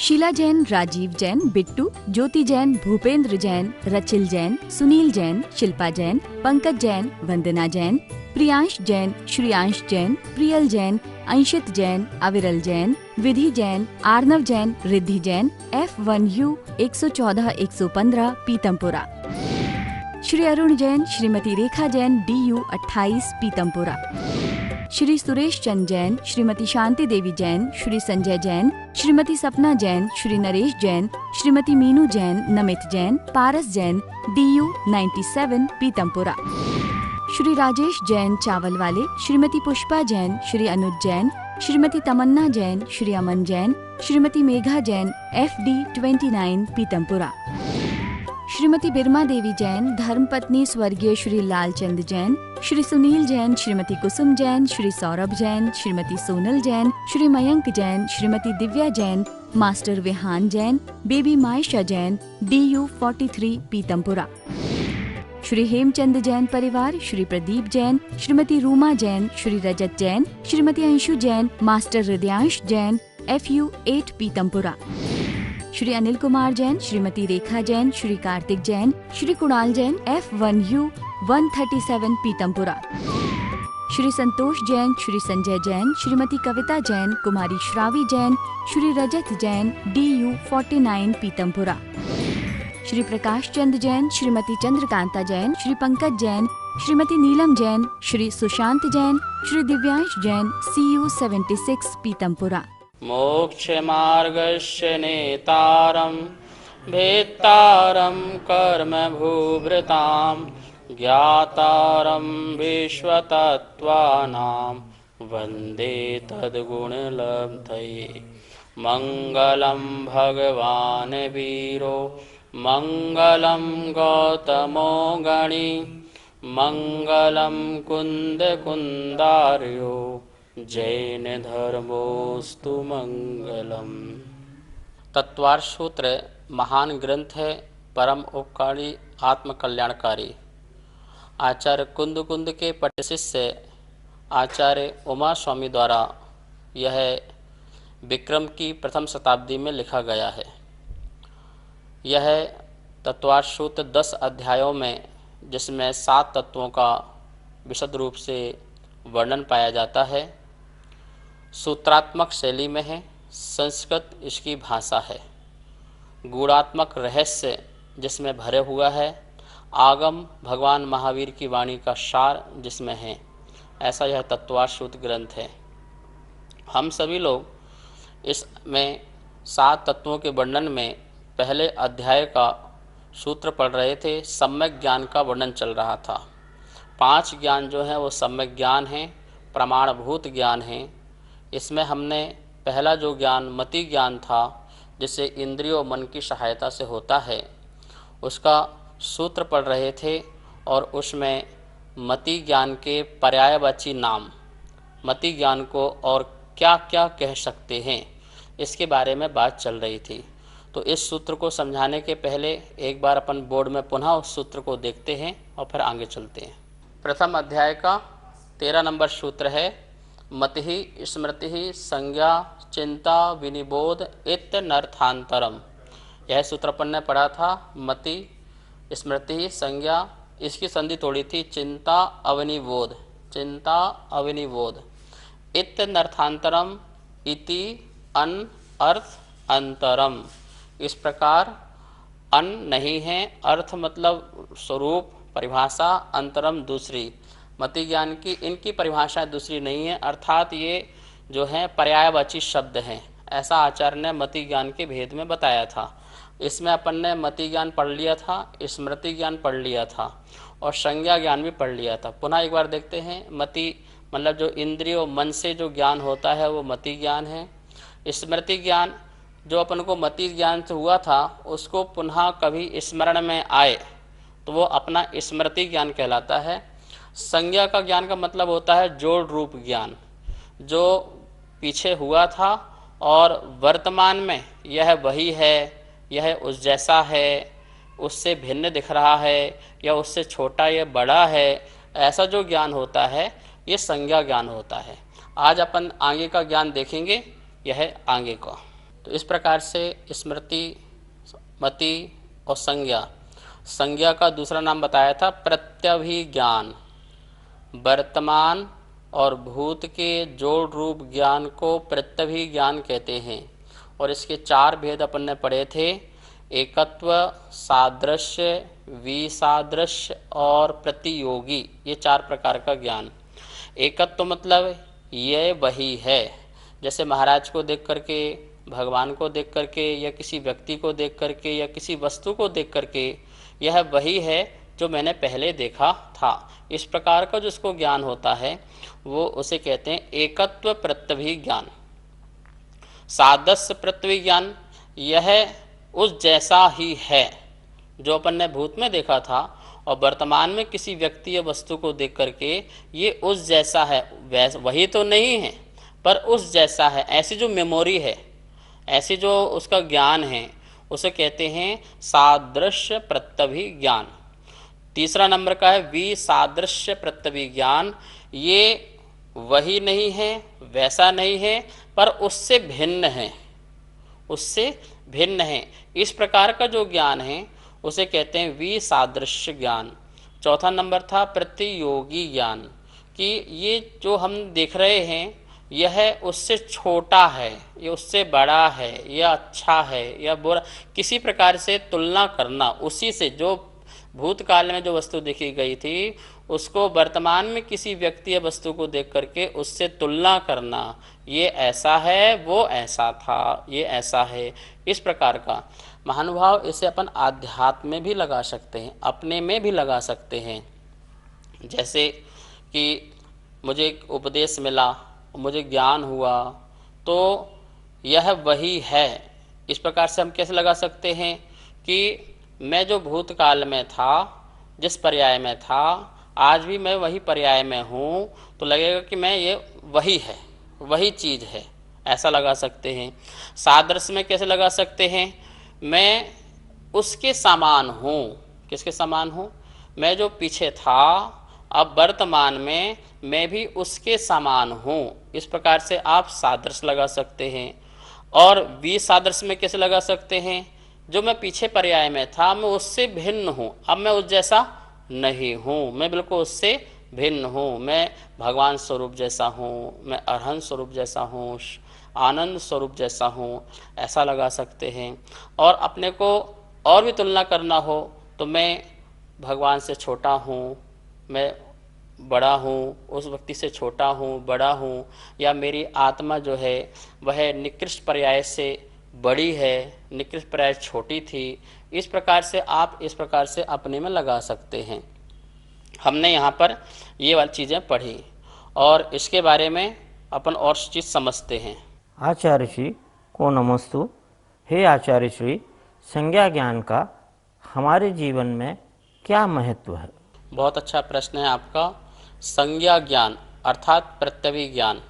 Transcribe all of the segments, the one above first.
शीला जैन, राजीव जैन, बिट्टू, ज्योति जैन, भूपेंद्र जैन, रचिल जैन, सुनील जैन, शिल्पा जैन, पंकज जैन, वंदना जैन, प्रियांश जैन, श्रियांश जैन, प्रियल जैन, अंशित जैन, अविरल जैन, विधि Jain, Arnav Jain, Riddhi Jain, F1U 114-115 Pitampura. Shri Arun Jain, Shrimati Rekha Jain, DU 28 Pitampura. Shri Suresh Chand Jain, Shrimati Shanti Devi Jain, Shri Sanjay Jain, Shrimati सपना Jain, Shri Naresh Jain, Shrimati Meenu Jain, Namit Jain, Paras Jain, DU 97 Pitampura. Shri Rajesh Jain चावल वाले, श्रीमती पुष्पा जैन, श्री अनुज जैन, श्रीमती तमन्ना जैन, श्री अमन जैन, श्रीमती मेघा जैन, FD 29 पीतमपुरा। श्रीमती बिरमा देवी जैन, धर्मपत्नी स्वर्गीय Shri Lalchand Jain, Shri Sunil Jain, Shrimati Kusum Jain, Shri Saurabh Jain, Shrimati Sonal Jain, Shri Mayank Jain, Shrimati Divya Jain, master Vihan Jain, baby Maisha Jain, DU 43 Pitampura. Shri Hemchand Jain परिवार, Shri Pradeep Jain, Shrimati Ruma Jain, Shri Rajat Jain, Shrimati Anshu Jain, master Hridyansh Jain, FU 8 Pitampura. Shri Anil Kumar Jain, Shrimati Rekha Jain, Shri Kartik Jain, Shri Kunal Jain, F1U 137 Pitampura. Shri Santosh Jain, Shri Sanjay Jain, Shrimati Kavita Jain, कुमारी श्रावी जैन, श्री रजत जैन, DU 49 पीतमपुरा। श्री प्रकाश चंद जैन, श्रीमती चंद्रकांता जैन, श्री पंकज जैन, श्रीमती नीलम जैन, श्री सुशांत जैन, श्री दिव्यांश जैन, CU 76 पीतमपुरा। मोक्ष मार्गस्य नेतारं भेत्तारं कर्म भूभृतां ज्ञातारं विश्वतत्त्वानां वन्दे तद्गुणलब्धये। मंगलं भगवान् वीरो मंगलं गौतमो गणी मंगलं कुंदकुंदार्यो जैन धर्मोस्तु मंगलम। तत्वार्थ सूत्र महान ग्रंथ है, परम उपकारी, आत्म कल्याणकारी। आचार्य कुंद के पट्ट शिष्य आचार्य उमा स्वामी द्वारा यह विक्रम की प्रथम शताब्दी में लिखा गया है। यह तत्वार्थ सूत्र 10 अध्यायों में, जिसमें 7 तत्वों का विशद रूप से वर्णन पाया जाता है, सूत्रात्मक शैली में है। संस्कृत इसकी भाषा है। गूढ़ात्मक रहस्य जिसमें भरे हुआ है। आगम भगवान महावीर की वाणी का सार जिसमें है, ऐसा यह तत्वार्थ सूत्र ग्रंथ है। हम सभी लोग इसमें 7 तत्वों के वर्णन में पहले अध्याय का सूत्र पढ़ रहे थे। सम्यक ज्ञान का वर्णन चल रहा था। 5 ज्ञान जो है वो सम्यक ज्ञान है, प्रमाणभूत ज्ञान है। इसमें हमने पहला जो ज्ञान मति ज्ञान था, जिसे इंद्रियों मन की सहायता से होता है, उसका सूत्र पढ़ रहे थे। और उसमें मति ज्ञान के पर्यायवाची नाम, मति ज्ञान को और क्या क्या कह सकते हैं, इसके बारे में बात चल रही थी। तो इस सूत्र को समझाने के पहले एक बार अपन बोर्ड में पुनः उस सूत्र को देखते हैं और फिर आगे चलते हैं। प्रथम अध्याय का 13 नंबर सूत्र है, मति स्मृति संज्ञा चिंता विनिबोध इत्यनर्थांतरम। यह सूत्र अपन ने पढ़ा था। मति स्मृति संज्ञा, इसकी संधि तोड़ी थी चिंता अवनिबोध, चिंता अवनिबोध। इत्यनर्थांतरम इति अन अर्थ अंतरम। इस प्रकार अन नहीं है, अर्थ मतलब स्वरूप परिभाषा, अंतरम दूसरी। मति ज्ञान की इनकी परिभाषा दूसरी नहीं है, अर्थात ये जो है पर्यायवाची शब्द हैं। ऐसा आचार्य ने मति ज्ञान के भेद में बताया था। इसमें अपन ने मति ज्ञान पढ़ लिया था, स्मृति ज्ञान पढ़ लिया था और संज्ञा ज्ञान भी पढ़ लिया था। पुनः एक बार देखते हैं। मति मतलब जो इंद्रियों मन से जो ज्ञान होता है वो मति ज्ञान है। स्मृति ज्ञान जो अपन को मति ज्ञान से हुआ था, उसको पुनः कभी स्मरण में आए तो वो अपना स्मृति ज्ञान कहलाता है। संज्ञा का ज्ञान का मतलब होता है जोड़ रूप ज्ञान, जो पीछे हुआ था और वर्तमान में यह वही है, यह उस जैसा है, उससे भिन्न दिख रहा है या उससे छोटा या बड़ा है, ऐसा जो ज्ञान होता है ये संज्ञा ज्ञान होता है। आज अपन आगे का ज्ञान देखेंगे, यह आगे का। तो इस प्रकार से स्मृति, मति और संज्ञा, संज्ञा का दूसरा नाम बताया था प्रत्यभिज्ञान। वर्तमान और भूत के जोड़ रूप ज्ञान को प्रत्यभिज्ञान कहते हैं। और इसके 4 भेद अपन ने पढ़े थे, एकत्व, सादृश्य, विसादृश्य और प्रतियोगी। ये 4 प्रकार का ज्ञान। एकत्व मतलब ये वही है, जैसे महाराज को देख करके, भगवान को देख करके, या किसी व्यक्ति को देख करके, या किसी वस्तु को देख करके, यह वही है जो मैंने पहले देखा था। इस प्रकार का जो उसको ज्ञान होता है वो उसे कहते हैं एकत्व प्रत्यभिज्ञान। सादृश्य प्रत्यभिज्ञान, यह उस जैसा ही है जो अपन ने भूत में देखा था, और वर्तमान में किसी व्यक्ति या वस्तु को देख करके ये उस जैसा है, वही तो नहीं है पर उस जैसा है। ऐसी जो मेमोरी है, ऐसी जो उसका ज्ञान है, उसे कहते हैं सादृश्य प्रत्यभिज्ञान। तीसरा नंबर का है विसादृश्य प्रत्यभिज्ञान। ये वही नहीं है, वैसा नहीं है, पर उससे भिन्न है, उससे भिन्न है। इस प्रकार का जो ज्ञान है उसे कहते हैं विसादृश्य ज्ञान। चौथा नंबर था प्रतियोगी ज्ञान, कि ये जो हम देख रहे हैं यह उससे छोटा है, ये उससे बड़ा है, यह अच्छा है या बुरा, किसी प्रकार से तुलना करना। उसी से जो भूतकाल में जो वस्तु देखी गई थी उसको वर्तमान में किसी व्यक्ति या वस्तु को देख करके उससे तुलना करना, ये ऐसा है, वो ऐसा था, ये ऐसा है। इस प्रकार का महानुभाव, इसे अपन आध्यात्म में भी लगा सकते हैं, अपने में भी लगा सकते हैं। जैसे कि मुझे एक उपदेश मिला, मुझे ज्ञान हुआ, तो यह वही है। इस प्रकार से हम कैसे लगा सकते हैं कि मैं जो भूतकाल में था, जिस पर्याय में था, आज भी मैं वही पर्याय में हूँ, तो लगेगा कि मैं ये वही है, वही चीज़ है, ऐसा लगा सकते हैं। सादृश्य में कैसे लगा सकते हैं, मैं उसके समान हूँ। किसके समान हूँ? मैं जो पीछे था अब वर्तमान में मैं भी उसके समान हूँ। इस प्रकार से आप सादृश्य लगा सकते हैं। और विसादृश्य में कैसे लगा सकते हैं, जो मैं पीछे पर्याय में था मैं उससे भिन्न हूँ, अब मैं उस जैसा नहीं हूँ, मैं बिल्कुल उससे भिन्न हूँ, मैं भगवान स्वरूप जैसा हूँ, मैं अरहंत स्वरूप जैसा हूँ, आनंद स्वरूप जैसा हूँ, ऐसा लगा सकते हैं। और अपने को और भी तुलना करना हो तो मैं भगवान से छोटा हूँ, मैं बड़ा हूँ, उस व्यक्ति से छोटा हूँ, बड़ा हूँ, या मेरी आत्मा जो है वह निकृष्ट पर्याय से बड़ी है, निकृष्ट पर्याय छोटी थी। इस प्रकार से आप इस प्रकार से अपने में लगा सकते हैं। हमने यहाँ पर ये वाली चीज़ें पढ़ी और इसके बारे में अपन और चीज़ समझते हैं। आचार्य श्री को नमस्तु। हे आचार्य श्री, संज्ञा ज्ञान का हमारे जीवन में क्या महत्व है? बहुत अच्छा प्रश्न है आपका। संज्ञा ज्ञान अर्थात प्रत्यभिज्ञान,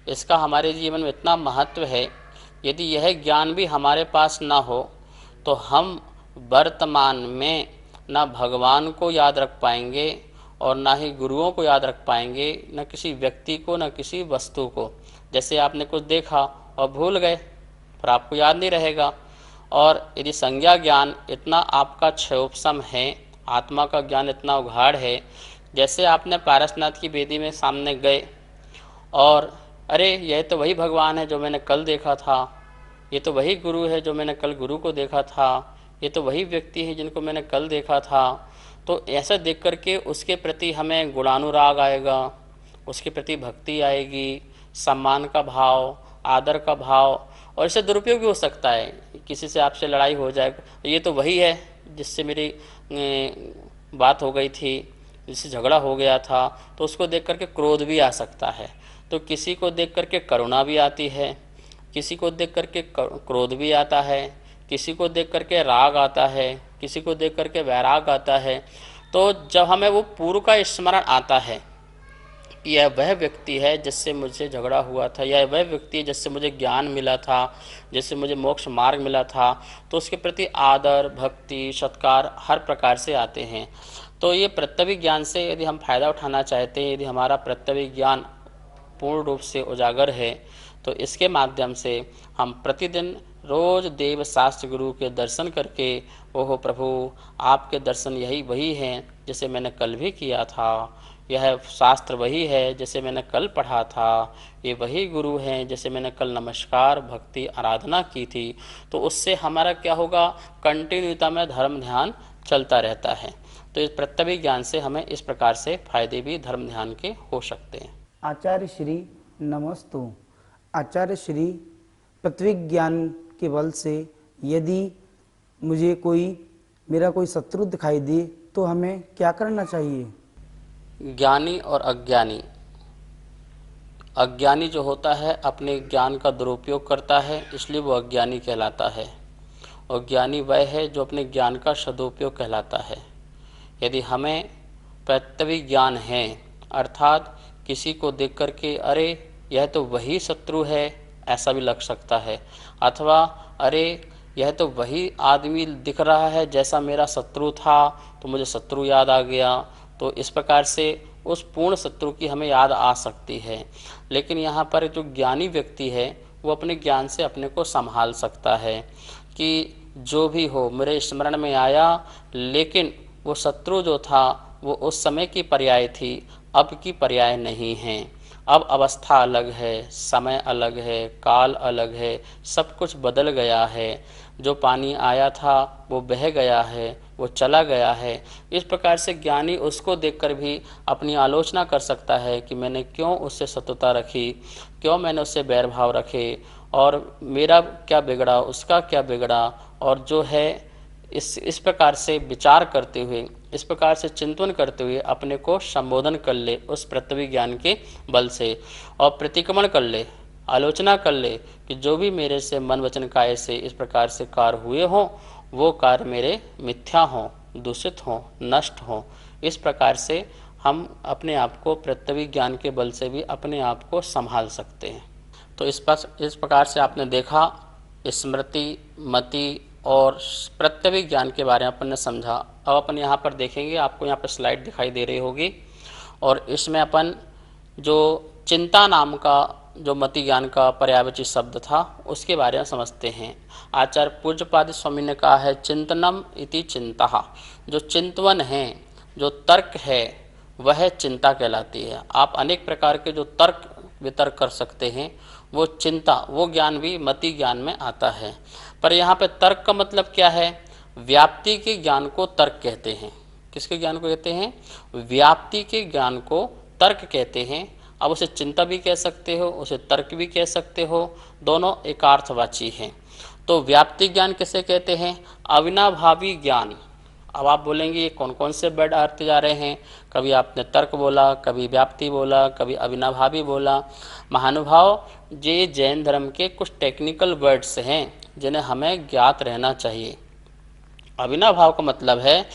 इसका हमारे जीवन में इतना महत्व है, यदि यह ज्ञान भी हमारे पास ना हो तो हम वर्तमान में ना भगवान को याद रख पाएंगे और ना ही गुरुओं को याद रख पाएंगे, न किसी व्यक्ति को, न किसी वस्तु को। जैसे आपने कुछ देखा और भूल गए, फिर आपको याद नहीं रहेगा। और यदि संज्ञा ज्ञान इतना आपका क्षयोपशम है, आत्मा का ज्ञान इतना उघाड़ है, जैसे आपने पारसनाथ की वेदी में सामने गए और अरे यह तो वही भगवान है जो मैंने कल देखा था, ये तो वही गुरु है जो मैंने कल गुरु को देखा था, ये तो वही व्यक्ति है जिनको मैंने कल देखा था। तो ऐसा देख करके उसके प्रति हमें गुणानुराग आएगा, उसके प्रति भक्ति आएगी, सम्मान का भाव, आदर का भाव। और इससे दुरुपयोग भी हो सकता है, किसी से आपसे लड़ाई हो जाए, ये तो वही है जिससे मेरी बात हो गई थी, जिससे झगड़ा हो गया था, तो उसको देख करके क्रोध भी आ सकता है। तो किसी को देख करके करुणा भी आती है, किसी को देख करके क्रोध भी आता है, किसी को देख करके राग आता है, किसी को देख करके वैराग आता है। तो जब हमें वो पूर्व का स्मरण आता है, यह वह व्यक्ति है जिससे मुझे झगड़ा हुआ था, यह वह व्यक्ति है जिससे मुझे ज्ञान मिला था, जिससे मुझे मोक्ष मार्ग मिला था, तो उसके प्रति आदर, भक्ति, सत्कार हर प्रकार से आते हैं। तो ये प्रत्यभिज्ञान ज्ञान से यदि हम फायदा उठाना चाहते हैं, यदि हमारा प्रत्यभिज्ञान ज्ञान पूर्ण रूप से उजागर है, तो इसके माध्यम से हम प्रतिदिन रोज देव शास्त्र गुरु के दर्शन करके, ओहो प्रभु आपके दर्शन यही वही हैं जैसे मैंने कल भी किया था, यह शास्त्र वही है जैसे मैंने कल पढ़ा था, ये वही गुरु हैं जैसे मैंने कल नमस्कार भक्ति आराधना की थी। तो उससे हमारा क्या होगा, कंटिन्यूता में धर्म ध्यान चलता रहता है। तो इस प्रत्यभिक ज्ञान से हमें इस प्रकार से फायदे भी धर्म ध्यान के हो सकते हैं। आचार्य श्री नमस्तु। आचार्य श्री, प्रत्यभिक ज्ञान के बल से यदि मुझे मेरा कोई शत्रु दिखाई दे तो हमें क्या करना चाहिए? ज्ञानी और अज्ञानी, अज्ञानी जो होता है अपने ज्ञान का दुरुपयोग करता है, इसलिए वो अज्ञानी कहलाता है, और ज्ञानी वह है जो अपने ज्ञान का सदुपयोग कहलाता है। यदि हमें प्रत्यभिक ज्ञान है, अर्थात किसी को देख करके अरे यह तो वही शत्रु है ऐसा भी लग सकता है, अथवा अरे यह तो वही आदमी दिख रहा है जैसा मेरा शत्रु था तो मुझे शत्रु याद आ गया, तो इस प्रकार से उस पूर्ण शत्रु की हमें याद आ सकती है। लेकिन यहाँ पर जो ज्ञानी व्यक्ति है वो अपने ज्ञान से अपने को संभाल सकता है कि जो भी हो मेरे स्मरण में आया, लेकिन वो शत्रु जो था वो उस समय की पर्याय थी, अब की पर्याय नहीं है। अब अवस्था अलग है, समय अलग है, काल अलग है, सब कुछ बदल गया है। जो पानी आया था वो बह गया है, वो चला गया है। इस प्रकार से ज्ञानी उसको देखकर भी अपनी आलोचना कर सकता है कि मैंने क्यों उससे शत्रुता रखी, क्यों मैंने उससे बैर भाव रखे, और मेरा क्या बिगड़ा, उसका क्या बिगड़ा, और जो है इस प्रकार से विचार करते हुए, इस प्रकार से चिंतन करते हुए अपने को संबोधन कर ले उस प्रत्यभिक ज्ञान के बल से, और प्रतिक्रमण कर ले, आलोचना कर ले कि जो भी मेरे से मन वचन काया से इस प्रकार से कार्य हुए हों वो कार्य मेरे मिथ्या हों, दूषित हों, नष्ट हों। इस प्रकार से हम अपने आप को प्रत्यभिक ज्ञान के बल से भी अपने आप को संभाल सकते हैं। तो इस प्रकार से आपने देखा स्मृति, मति और प्रत्यभिक ज्ञान के बारे में अपन ने समझा। अब अपन यहाँ पर देखेंगे, आपको यहाँ पर स्लाइड दिखाई दे रही होगी, और इसमें अपन जो चिंता नाम का जो मति ज्ञान का पर्यायवाची शब्द था उसके बारे में समझते हैं। आचार्य पूज्यपाद स्वामी ने कहा है चिंतनम इति चिंता, जो चिंतवन है, जो तर्क है, वह चिंता कहलाती है। आप अनेक प्रकार के जो तर्क वितर्क कर सकते हैं वो चिंता, वो ज्ञान भी मति ज्ञान में आता है। पर यहाँ पे तर्क का मतलब क्या है? व्याप्ति के ज्ञान को तर्क कहते हैं। किसके ज्ञान को कहते हैं? व्याप्ति के ज्ञान को तर्क कहते हैं। अब उसे चिंता भी कह सकते हो, उसे तर्क भी कह सकते हो, दोनों एकार्थवाची हैं। तो व्याप्ति ज्ञान किसे कहते हैं? अविनाभावी ज्ञान। अब आप बोलेंगे ये कौन कौन से वर्ड आते जा रहे हैं? कभी आपने तर्क बोला, कभी व्याप्ति बोला, कभी अविनाभावी बोला। महानुभाव, ये जैन धर्म के कुछ टेक्निकल वर्ड्स हैं जिन्हें हमें ज्ञात रहना चाहिए। अविनाभाव का मतलब है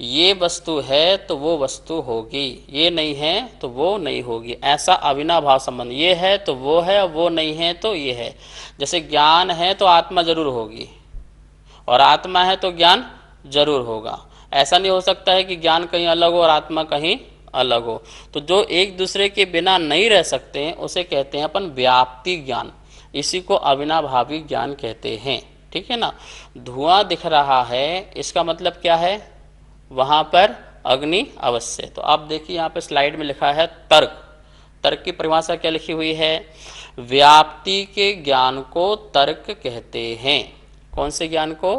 ये वस्तु है तो वो वस्तु होगी, ये नहीं है तो वो नहीं होगी, ऐसा अविनाभाव संबंध। ये है तो वो है, वो नहीं है तो ये है। जैसे ज्ञान है तो आत्मा जरूर होगी, और आत्मा है तो ज्ञान जरूर होगा। ऐसा नहीं हो सकता है कि ज्ञान कहीं अलग हो और आत्मा कहीं अलग हो। तो जो एक दूसरे के बिना नहीं रह सकते हैं उसे कहते हैं अपन व्याप्ति ज्ञान। इसी को अविनाभावी ज्ञान कहते हैं। ठीक है ना? धुआं दिख रहा है, इसका मतलब क्या है? वहां पर अग्नि अवश्य। तो आप देखिए यहाँ पे स्लाइड में लिखा है तर्क। तर्क की परिभाषा क्या लिखी हुई है? व्याप्ति के ज्ञान को तर्क कहते हैं। कौन से ज्ञान को?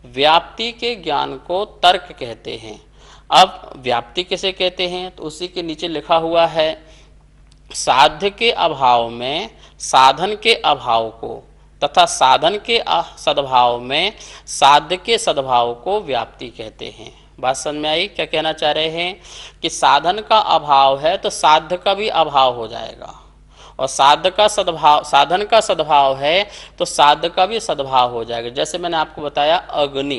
व्याप्ति के ज्ञान को तर्क कहते हैं। अब व्याप्ति किसे कहते हैं? तो उसी के नीचे लिखा हुआ है साध्य के अभाव में साधन के अभाव को, तथा साधन के सद्भाव में साध्य के सद्भाव को व्याप्ति कहते हैं। बात समझ में आई? क्या कहना चाह रहे हैं कि साधन का अभाव है तो साध्य का भी अभाव हो जाएगा, और साध्य का सद्भाव, साधन का सद्भाव है तो साध्य का भी सद्भाव हो जाएगा। जैसे मैंने आपको बताया अग्नि,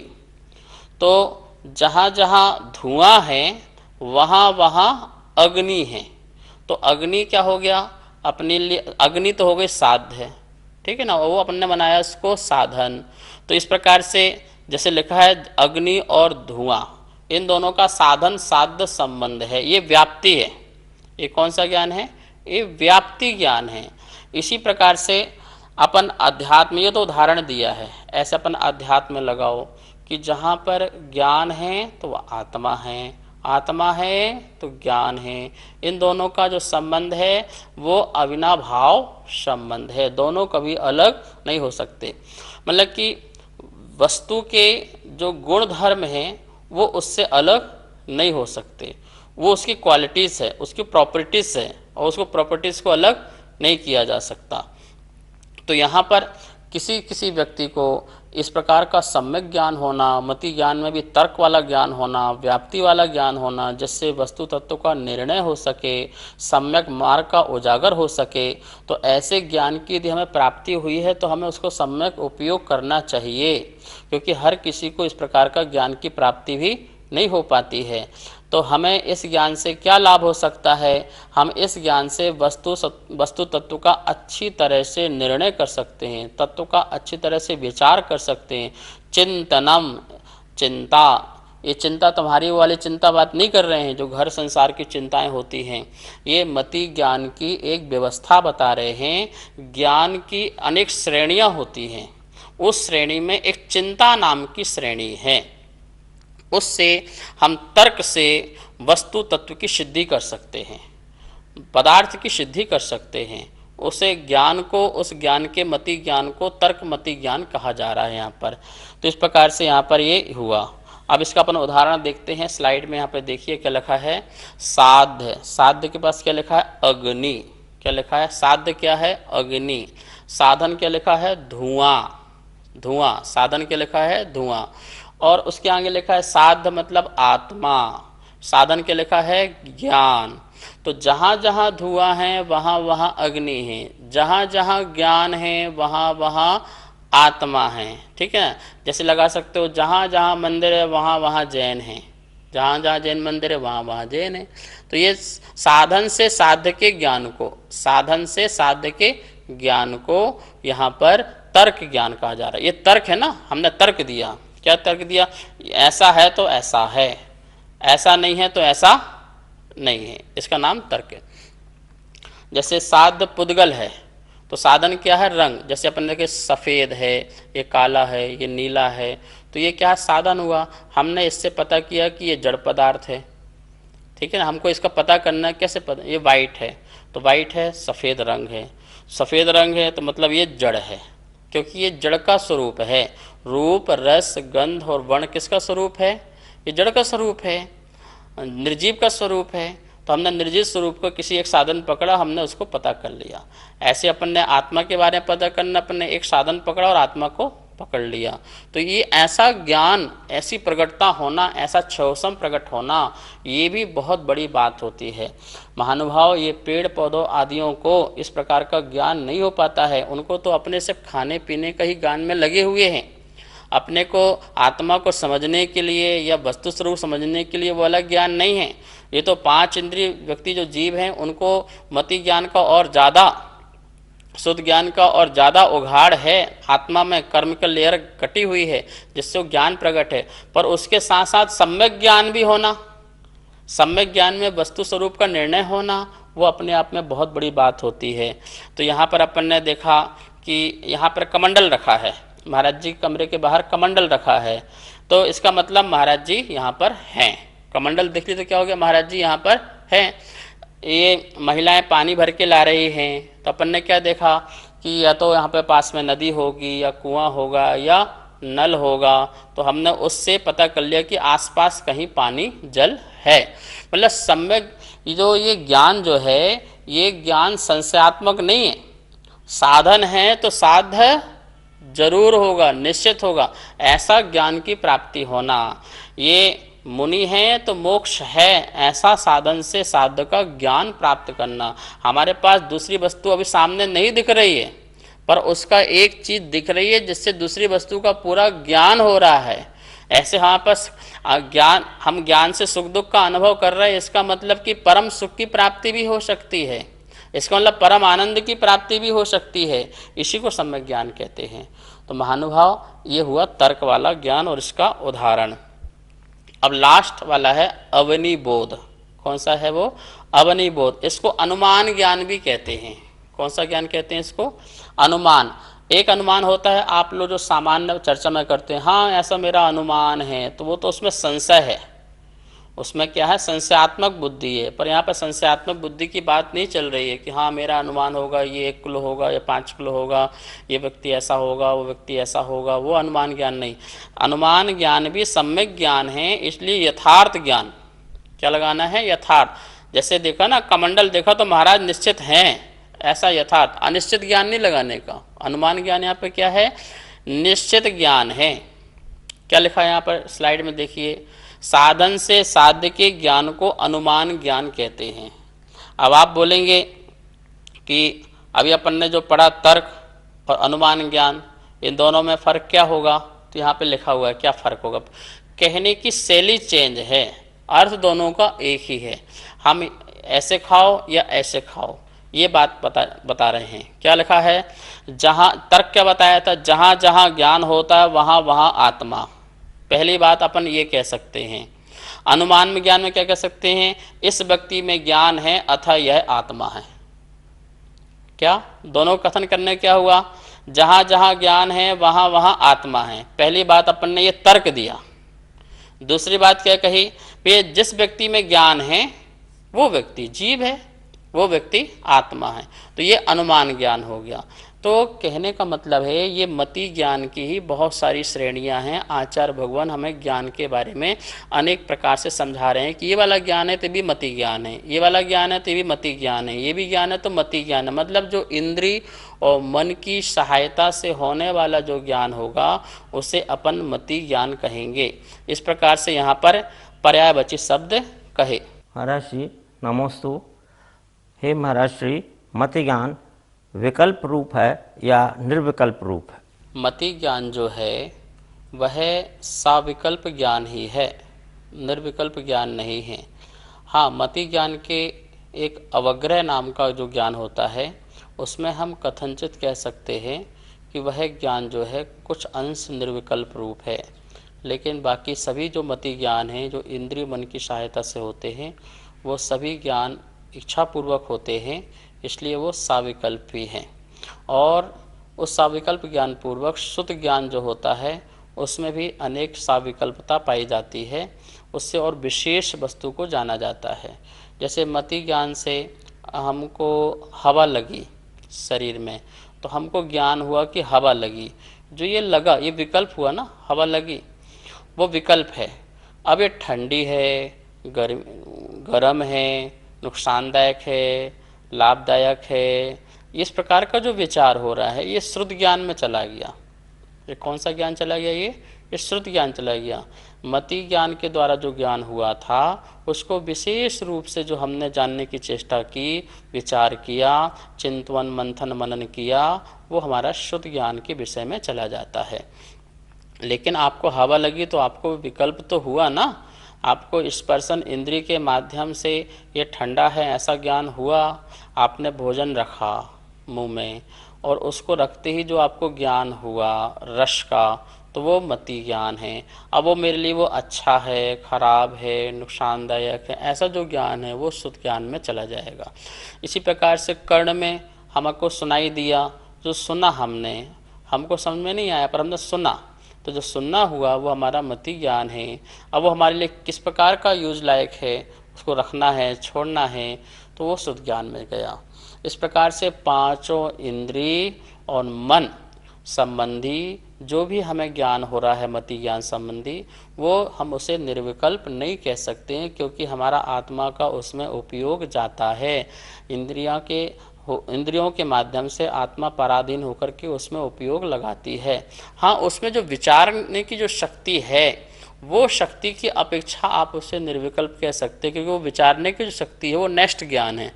तो जहाँ जहाँ धुआं है वहाँ वहाँ अग्नि है। तो अग्नि क्या हो गया? अपने लिए अग्नि तो हो गई साध्य, ठीक है ना, वो अपन ने बनाया उसको साधन। तो इस प्रकार से जैसे लिखा है अग्नि और धुआं, इन दोनों का साधन साध्य संबंध है, ये व्याप्ति है। ये कौन सा ज्ञान है? ये व्याप्ति ज्ञान है। इसी प्रकार से अपन अध्यात्म, ये तो उदाहरण दिया है, ऐसे अपन अध्यात्म में लगाओ कि जहाँ पर ज्ञान है तो वह आत्मा है, आत्मा है तो ज्ञान है। इन दोनों का जो संबंध है वो अविनाभाव संबंध है, दोनों कभी अलग नहीं हो सकते। मतलब कि वस्तु के जो गुण धर्म हैं वो उससे अलग नहीं हो सकते, वो उसकी क्वालिटीज़ है, उसकी प्रॉपर्टीज़ है, और उसको प्रॉपर्टीज़ को अलग नहीं किया जा सकता। तो यहाँ पर किसी किसी व्यक्ति को इस प्रकार का सम्यक ज्ञान होना, मति ज्ञान में भी तर्क वाला ज्ञान होना, व्याप्ति वाला ज्ञान होना, जिससे वस्तु तत्व का निर्णय हो सके, सम्यक मार्ग का उजागर हो सके, तो ऐसे ज्ञान की यदि हमें प्राप्ति हुई है तो हमें उसको सम्यक उपयोग करना चाहिए, क्योंकि हर किसी को इस प्रकार का ज्ञान की प्राप्ति भी नहीं हो पाती है। तो हमें इस ज्ञान से क्या लाभ हो सकता है? हम इस ज्ञान से वस्तु तत्व का अच्छी तरह से निर्णय कर सकते हैं, तत्व का अच्छी तरह से विचार कर सकते हैं। चिंतनम, चिंता, ये चिंता तुम्हारी वाली चिंता बात नहीं कर रहे हैं जो घर संसार की चिंताएं होती हैं, ये मति ज्ञान की एक व्यवस्था बता रहे हैं। ज्ञान की अनेक श्रेणियां होती हैं, उस श्रेणी में एक चिंता नाम की श्रेणी है, उससे हम तर्क से वस्तु तत्व की सिद्धि कर सकते हैं, पदार्थ की सिद्धि कर सकते हैं। उसे ज्ञान को, उस ज्ञान के मति ज्ञान को तर्क मति ज्ञान कहा जा रहा है यहाँ पर। तो इस प्रकार से यहाँ पर ये हुआ। अब इसका अपन उदाहरण देखते हैं, स्लाइड में यहाँ पर देखिए क्या लिखा है। साध्य, साध्य के पास क्या लिखा है? अग्नि। क्या लिखा है? साध्य क्या है? अग्नि। साधन क्या लिखा है? धुआं। धुआं, साधन क्या लिखा है? धुआं। और उसके आगे लिखा है साध्य मतलब आत्मा। साधन क्या लिखा है? ज्ञान। तो जहाँ जहाँ धुआं है वहाँ वहाँ अग्नि है, जहाँ जहाँ ज्ञान है वहाँ वहाँ आत्मा है। ठीक है, जैसे लगा सकते हो जहाँ जहाँ मंदिर है वहाँ वहाँ जैन है, जहाँ जहाँ जैन मंदिर है वहाँ वहाँ जैन है। तो ये साधन से साध्य के ज्ञान को, साधन से साध्य के ज्ञान को यहाँ पर तर्क ज्ञान कहा जा रहा है। ये तर्क है ना, हमने तर्क दिया। क्या तर्क दिया? ऐसा है तो ऐसा है, ऐसा नहीं है तो ऐसा नहीं है, इसका नाम तर्क है। जैसे साध्य पुद्गल है तो साधन क्या है? रंग। जैसे अपन देखे सफ़ेद है, ये काला है, ये नीला है, तो ये क्या साधन हुआ? हमने इससे पता किया कि ये जड़ पदार्थ है। ठीक है ना, हमको इसका पता करना है, कैसे पता? ये वाइट है तो वाइट है, सफ़ेद रंग है, सफ़ेद रंग है तो मतलब ये जड़ है, क्योंकि ये जड़ का स्वरूप है। रूप रस गंध और वर्ण किसका स्वरूप है? ये जड़ का स्वरूप है, निर्जीव का स्वरूप है। तो हमने निर्जीव स्वरूप को किसी एक साधन पकड़ा, हमने उसको पता कर लिया। ऐसे अपन ने आत्मा के बारे में पता करना, अपन ने एक साधन पकड़ा और आत्मा को पकड़ लिया। तो ये ऐसा ज्ञान, ऐसी प्रगटता होना, ऐसा क्षोसम प्रकट होना, ये भी बहुत बड़ी बात होती है। महानुभाव, ये पेड़ पौधों आदियों को इस प्रकार का ज्ञान नहीं हो पाता है। उनको तो अपने से खाने पीने का ही ज्ञान में लगे हुए हैं। अपने को, आत्मा को समझने के लिए या वस्तु स्वरूप समझने के लिए वो अलग ज्ञान नहीं है। ये तो पांच इंद्रिय व्यक्ति जो जीव हैं उनको मति ज्ञान का और ज़्यादा, शुद्ध ज्ञान का और ज़्यादा उघाड़ है। आत्मा में कर्म का लेयर कटी हुई है जिससे वो ज्ञान प्रकट है। पर उसके साथ साथ सम्यक ज्ञान भी होना, सम्यक ज्ञान में वस्तु स्वरूप का निर्णय होना, वो अपने आप में बहुत बड़ी बात होती है। तो यहाँ पर अपन ने देखा कि यहाँ पर कमंडल रखा है, महाराज जी कमरे के बाहर कमंडल रखा है, तो इसका मतलब महाराज जी यहाँ पर हैं। कमंडल देख ली तो क्या हो गया? महाराज जी यहाँ पर हैं। ये महिलाएं पानी भर के ला रही हैं, तो अपन ने क्या देखा कि या तो यहाँ पे पास में नदी होगी या कुआं होगा या नल होगा। तो हमने उससे पता कर लिया कि आसपास कहीं पानी जल है। मतलब सम्यक जो ये ज्ञान जो है, ये ज्ञान संशयात्मक नहीं है। साधन है तो साध्य जरूर होगा, निश्चित होगा। ऐसा ज्ञान की प्राप्ति होना, ये मुनि है तो मोक्ष है, ऐसा साधन से साध्य का ज्ञान प्राप्त करना। हमारे पास दूसरी वस्तु अभी सामने नहीं दिख रही है, पर उसका एक चीज दिख रही है जिससे दूसरी वस्तु का पूरा ज्ञान हो रहा है। ऐसे हमारे पास ज्ञान, हम ज्ञान से सुख दुख का अनुभव कर रहे हैं, इसका मतलब कि परम सुख की प्राप्ति भी हो सकती है, इसका मतलब परम आनंद की प्राप्ति भी हो सकती है। इसी को सम्यक ज्ञान कहते हैं। तो महानुभाव, ये हुआ तर्क वाला ज्ञान और इसका उदाहरण। अब लास्ट वाला है अवनिबोध। कौन सा है वो? अवनिबोध। इसको अनुमान ज्ञान भी कहते हैं। कौन सा ज्ञान कहते हैं इसको? अनुमान। एक अनुमान होता है, आप लोग जो सामान्य चर्चा में करते हैं, हाँ ऐसा मेरा अनुमान है, तो वो तो उसमें संशय है, उसमें क्या है? संशयात्मक बुद्धि है। पर यहाँ पर संशयात्मक बुद्धि की बात नहीं चल रही है कि हाँ मेरा अनुमान होगा, ये 1 किलो होगा या 5 किलो होगा, ये व्यक्ति ऐसा होगा, वो व्यक्ति ऐसा होगा, वो अनुमान ज्ञान नहीं। अनुमान ज्ञान भी सम्यक ज्ञान है, इसलिए यथार्थ ज्ञान क्या लगाना है? यथार्थ। जैसे देखा ना, कमंडल देखा तो महाराज निश्चित हैं, ऐसा यथार्थ। अनिश्चित ज्ञान नहीं लगाने का। अनुमान ज्ञान यहाँ पे क्या है? निश्चित ज्ञान है। क्या लिखा है यहाँ पर स्लाइड में देखिए, साधन से साध्य के ज्ञान को अनुमान ज्ञान कहते हैं। अब आप बोलेंगे कि अभी अपन ने जो पढ़ा तर्क और अनुमान ज्ञान, इन दोनों में फर्क क्या होगा? तो यहाँ पे लिखा हुआ है क्या फर्क होगा। कहने की शैली चेंज है, अर्थ दोनों का एक ही है। हम ऐसे खाओ या ऐसे खाओ, ये बात बता रहे हैं। क्या लिखा है? जहाँ तर्क क्या बताया था? जहाँ जहाँ ज्ञान होता है वहाँ वहाँ आत्मा। पहली बात अपन ये कह सकते हैं। अनुमान में ज्ञान में क्या कह सकते हैं? इस व्यक्ति में ज्ञान है अतः यह आत्मा है। क्या दोनों कथन करने क्या हुआ? जहाँ जहाँ ज्ञान है वहाँ वहाँ आत्मा है। पहली बात अपन ने ये तर्क दिया। दूसरी बात क्या कही? कि जिस व्यक्ति में ज्ञान है वो व्यक्ति जीव है, वो व्यक्ति आत्मा है। तो ये अनुमान ज्ञान हो गया। तो कहने का मतलब है ये मति ज्ञान की ही बहुत सारी श्रेणियां हैं। आचार्य भगवान हमें ज्ञान के बारे में अनेक प्रकार से समझा रहे हैं कि ये वाला ज्ञान है तो भी मति ज्ञान है, ये वाला ज्ञान है तो भी मति ज्ञान है, ये भी ज्ञान है तो मति ज्ञान है। मतलब जो इंद्रिय और मन की सहायता से होने वाला जो ज्ञान होगा उसे अपन मति ज्ञान कहेंगे। इस प्रकार से यहाँ पर पर्यायवाची शब्द कहे। महाराज श्री नमोस्तु। हे महाराज श्री, मति ज्ञान विकल्प रूप है या निर्विकल्प रूप है? मति ज्ञान जो है वह साविकल्प ज्ञान ही है, निर्विकल्प ज्ञान नहीं है। हाँ, मति ज्ञान के एक अवग्रह नाम का जो ज्ञान होता है उसमें हम कथनचित कह सकते हैं कि वह ज्ञान जो है कुछ अंश निर्विकल्प रूप है, लेकिन बाकी सभी जो मति ज्ञान हैं जो इंद्रिय मन की सहायता से होते हैं वो सभी ज्ञान इच्छापूर्वक होते हैं, इसलिए वो साविकल्प ही हैं। और उस साविकल्प ज्ञान पूर्वक शुद्ध ज्ञान जो होता है उसमें भी अनेक साविकल्पता पाई जाती है, उससे और विशेष वस्तु को जाना जाता है। जैसे मति ज्ञान से हमको हवा लगी शरीर में, तो हमको ज्ञान हुआ कि हवा लगी। जो ये लगा ये विकल्प हुआ ना, हवा लगी वो विकल्प है। अब ये ठंडी है, गर्म है, नुकसानदायक है, लाभदायक है, इस प्रकार का जो विचार हो रहा है ये श्रुत ज्ञान में चला गया। ये कौन सा ज्ञान चला गया? ये श्रुत ज्ञान चला गया। मति ज्ञान के द्वारा जो ज्ञान हुआ था उसको विशेष रूप से जो हमने जानने की चेष्टा की, विचार किया, चिंतन मंथन मनन किया, वो हमारा शुद्ध ज्ञान के विषय में चला जाता है। लेकिन आपको हवा लगी तो आपको विकल्प तो हुआ ना, आपको स्पर्शन इंद्रिय के माध्यम से ये ठंडा है ऐसा ज्ञान हुआ। आपने भोजन रखा मुंह में और उसको रखते ही जो आपको ज्ञान हुआ रस का, तो वो मति ज्ञान है। अब वो मेरे लिए वो अच्छा है, खराब है, नुकसानदायक है, ऐसा जो ज्ञान है वो शुद्ध ज्ञान में चला जाएगा। इसी प्रकार से कर्ण में हमको सुनाई दिया, जो सुना हमने, हमको समझ में नहीं आया पर हमने सुना, तो जो सुनना हुआ वो हमारा मति ज्ञान है। अब वो हमारे लिए किस प्रकार का यूज लायक है, उसको रखना है, छोड़ना है, तो वो शुद्ध ज्ञान में गया। इस प्रकार से पांचों इंद्रिय और मन संबंधी जो भी हमें ज्ञान हो रहा है मति ज्ञान संबंधी, वो हम उसे निर्विकल्प नहीं कह सकते हैं, क्योंकि हमारा आत्मा का उसमें उपयोग जाता है। इंद्रियों के माध्यम से आत्मा पराधीन होकर के उसमें उपयोग लगाती है। हाँ, उसमें जो विचारने की जो शक्ति है वो शक्ति की अपेक्षा आप उसे निर्विकल्प कह सकते हैं, क्योंकि वो विचारने की जो शक्ति है वो नेक्स्ट ज्ञान है,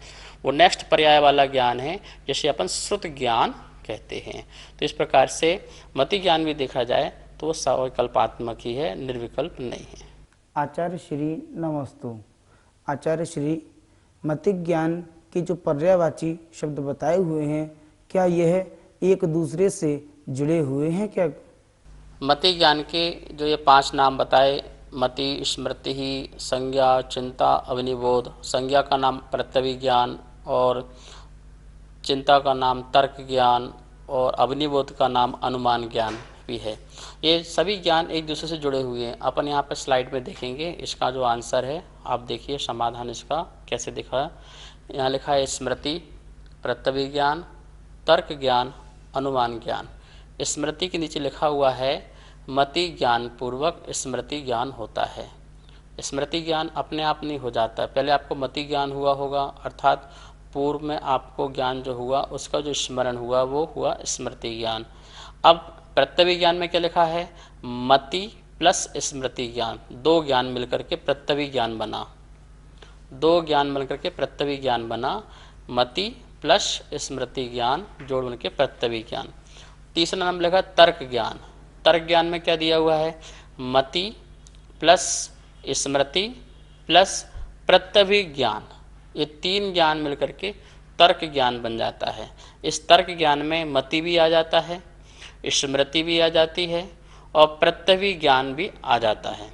वो नेक्स्ट पर्याय वाला ज्ञान है, जैसे अपन श्रुत ज्ञान कहते हैं। तो इस प्रकार से मति ज्ञान भी देखा जाए तो वो सविकल्पात्मक ही है, निर्विकल्प नहीं है। आचार्य श्री नमस्तु। आचार्य श्री, मति ज्ञान के जो पर्यायवाची शब्द बताए हुए हैं, क्या यह एक दूसरे से जुड़े हुए हैं क्या? मति ज्ञान के जो ये 5 नाम बताए, मति, स्मृति ही, संज्ञा, चिंता, अवनिबोध। संज्ञा का नाम प्रत्यभिज्ञान और चिंता का नाम तर्क ज्ञान और अवनिबोध का नाम अनुमान ज्ञान भी है। ये सभी ज्ञान एक दूसरे से जुड़े हुए हैं। अपन यहाँ पर स्लाइड में देखेंगे इसका जो आंसर है, आप देखिए समाधान इसका कैसे दिखा है। यहाँ लिखा है स्मृति, प्रत्यभिज्ञान, तर्क ज्ञान, अनुमान ज्ञान। स्मृति के नीचे लिखा हुआ है मति ज्ञान पूर्वक स्मृति ज्ञान होता है। स्मृति ज्ञान अपने आप नहीं हो जाता है, पहले आपको मति ज्ञान हुआ होगा, अर्थात पूर्व में आपको ज्ञान जो हुआ उसका जो स्मरण हुआ वो हुआ स्मृति ज्ञान। अब प्रत्यभिज्ञान में क्या लिखा है, मति प्लस स्मृति ज्ञान, दो ज्ञान मिलकर के प्रत्यभिज्ञान बना, दो ज्ञान मिलकर के प्रत्यभिज्ञान बना, मति प्लस स्मृति ज्ञान जोड़ बन के प्रत्यभिज्ञान। तीसरा नाम लिखा तर्क ज्ञान। तर्क ज्ञान में क्या दिया हुआ है, मति प्लस स्मृति प्लस प्रत्यभिज्ञान, ये तीन ज्ञान मिलकर के तर्क ज्ञान बन जाता है। इस तर्क ज्ञान में मति भी आ जाता है, स्मृति भी आ जाती है और प्रत्यभिज्ञान भी आ जाता है।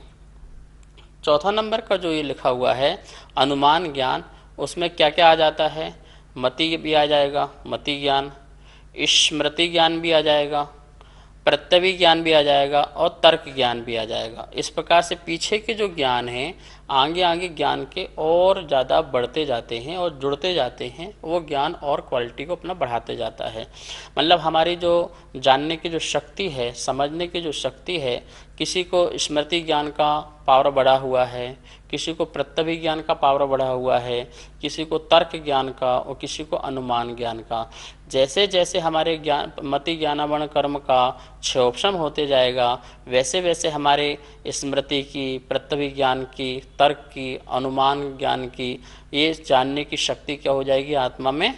चौथा नंबर का जो ये लिखा हुआ है अनुमान ज्ञान, उसमें क्या क्या आ जाता है, मति भी आ जाएगा, मति ज्ञान, स्मृति ज्ञान भी आ जाएगा, प्रत्यभिज्ञान भी आ जाएगा और तर्क ज्ञान भी आ जाएगा। इस प्रकार से पीछे के जो ज्ञान हैं आगे आगे ज्ञान के और ज़्यादा बढ़ते जाते हैं और जुड़ते जाते हैं, वो ज्ञान और क्वालिटी को अपना बढ़ाते जाता है। मतलब हमारी जो जानने की जो शक्ति है, समझने की जो शक्ति है, किसी को स्मृति ज्ञान का पावर बढ़ा हुआ है, किसी को प्रत्यभिज्ञान का पावर बढ़ा हुआ है, किसी को तर्क ज्ञान का और किसी को अनुमान ज्ञान का। जैसे जैसे हमारे ज्ञान मति ज्ञानावरण कर्म का क्षोभम होते जाएगा, वैसे वैसे हमारे स्मृति की, प्रत्यभिज्ञान की, तर्क की, अनुमान ज्ञान की, ये जानने की शक्ति क्या हो जाएगी, आत्मा में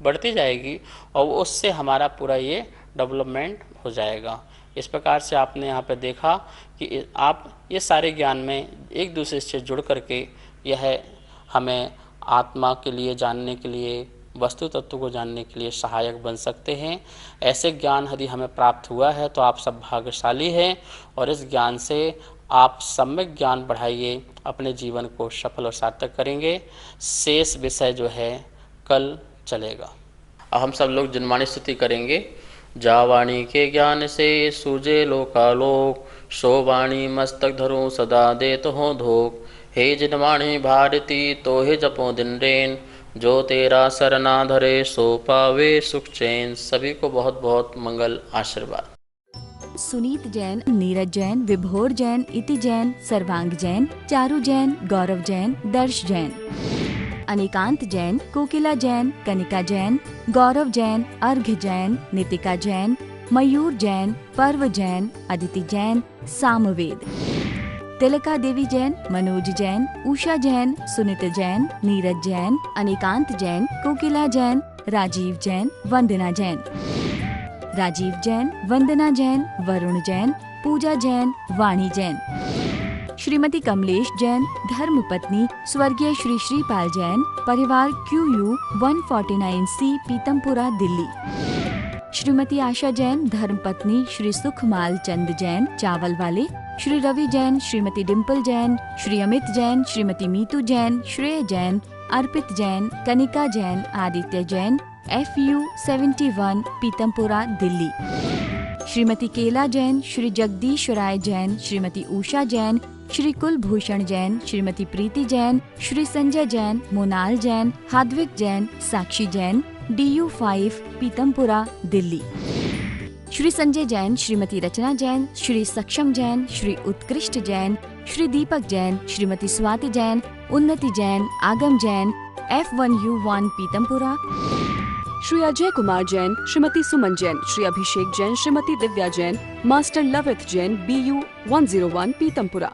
बढ़ती जाएगी और उससे हमारा पूरा ये डेवलपमेंट हो जाएगा। इस प्रकार से आपने यहाँ पे देखा कि आप ये सारे ज्ञान में एक दूसरे से जुड़ करके यह हमें आत्मा के लिए जानने के लिए, वस्तु तत्व को जानने के लिए सहायक बन सकते हैं। ऐसे ज्ञान यदि हमें प्राप्त हुआ है तो आप सब भाग्यशाली हैं और इस ज्ञान से आप सम्यक ज्ञान बढ़ाइए, अपने जीवन को सफल और सार्थक करेंगे। शेष विषय जो है कल चलेगा। अब हम सब लोग जिनवाणी स्तुति करेंगे। जावाणी के ज्ञान से सूझे लोकालोक, सो वाणी मस्तक धरो सदा देत हो धोक। हे जिनवाणी भारती तो हे जपो दिन रेन, जो तेरा सरना धरे सो पावे सुख चैन। सभी को बहुत बहुत मंगल आशीर्वाद। सुनीत जैन, नीरज जैन, विभोर जैन, इति जैन, सर्वांग जैन, चारू जैन, गौरव जैन, दर्श जैन, अनिकांत जैन, कोकिला जैन, कनिका जैन, गौरव जैन, अर्घ्य जैन, नितिका जैन, मयूर जैन, पर्व जैन, अदिति जैन, सामवेद, तिलका देवी जैन, मनोज जैन, उषा जैन, सुनीत जैन, नीरज जैन, अनिकांत जैन, कोकिला जैन, राजीव जैन, वंदना जैन, राजीव जैन, वंदना जैन, वरुण जैन, पूजा जैन, वाणी जैन, श्रीमती कमलेश जैन, धर्मपत्नी स्वर्गीय श्री श्रीपाल जैन, परिवार QU 149C, पीतमपुरा, दिल्ली। श्रीमती आशा जैन, धर्मपत्नी श्री सुखमाल चंद जैन, चावल वाले। श्री रवि जैन, श्रीमती डिम्पल जैन, श्री अमित जैन, श्रीमती मीतू जैन, श्रेय जैन, अर्पित जैन, कनिका जैन, आदित्य जैन, FU 71, पीतमपुरा, दिल्ली। श्रीमती केला जैन, श्री जगदीश राय जैन, श्रीमती उषा जैन, श्री कुलभूषण जैन, श्रीमती प्रीति जैन, श्री संजय जैन, मोनाल जैन, हाद्विक जैन, साक्षी जैन, DU 5, पीतमपुरा, दिल्ली। श्री संजय जैन, श्रीमती रचना जैन, श्री सक्षम जैन, श्री उत्कृष्ट जैन, श्री दीपक जैन, श्रीमती स्वाति जैन, उन्नति जैन, आगम जैन, F1U1, पीतमपुरा। श्री अजय कुमार जैन, श्रीमती सुमन जैन, श्री अभिषेक जैन, श्रीमती दिव्या जैन, मास्टर लवित जैन, BU 101, पीतमपुरा।